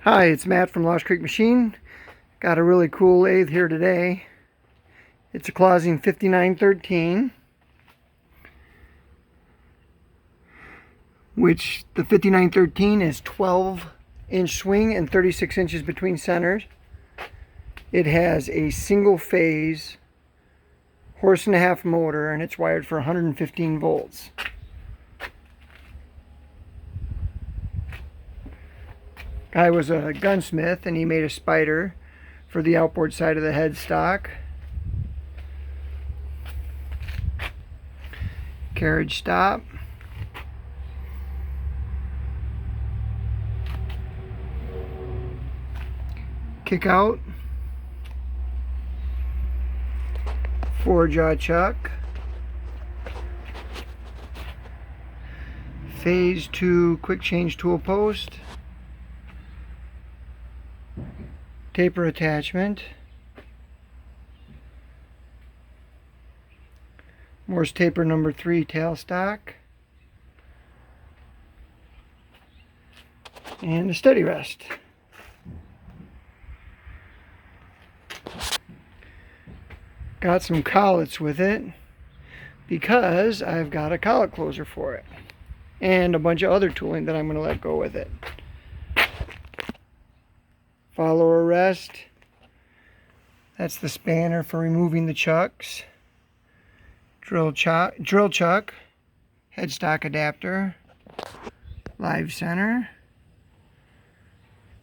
Hi, it's Matt from Lost Creek Machine. Got a really cool lathe here today. It's a Clausing 5913, which the 5913 is 12-inch swing and 36 inches between centers. It has a single phase 1.5 horse motor, and it's wired for 115 volts. Guy was a gunsmith, and he made a spider for the outboard side of the headstock. Carriage stop. Kick out. 4-jaw chuck. Phase 2 quick change tool post. Taper attachment. Morse taper number 3 tailstock. And a steady rest. Got some collets with it because I've got a collet closer for it. And a bunch of other tooling that I'm going to let go with it. Follower rest. That's the spanner for removing the chucks. Drill chuck, headstock adapter, live center.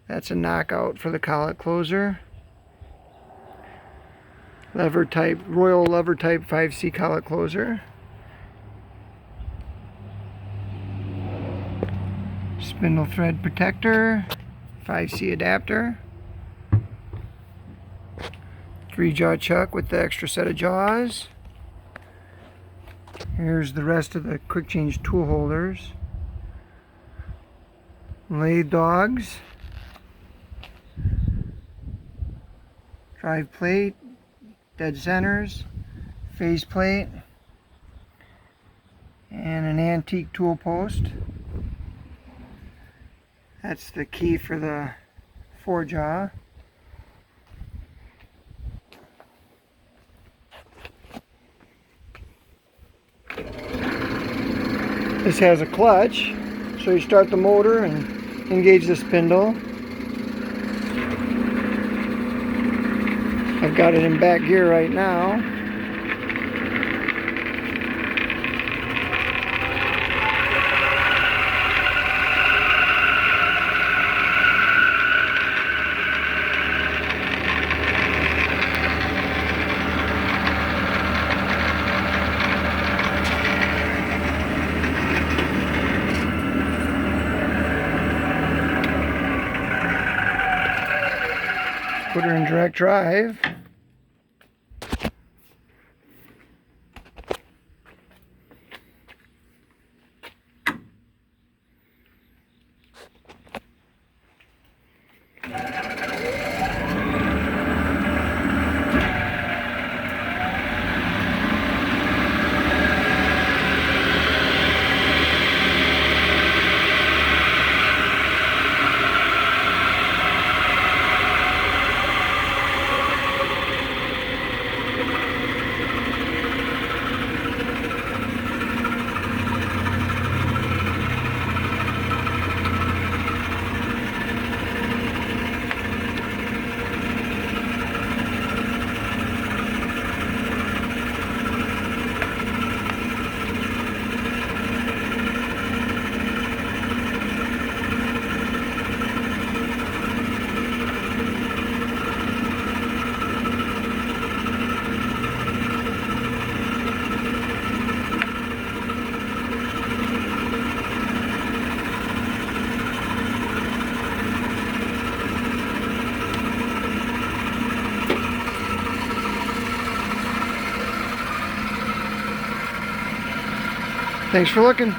That's a knockout for the collet closer. Lever type, Royal lever type 5C collet closer. Spindle thread protector, 5C adapter. 3-jaw chuck with the extra set of jaws. Here's the rest of the quick change tool holders. Lathe dogs. Drive plate. Dead centers. Phase plate. And an antique tool post. That's the key for the 4-jaw. This has a clutch, so you start the motor and engage the spindle. I've got it in back gear right now. Put her in direct drive. Thanks for looking.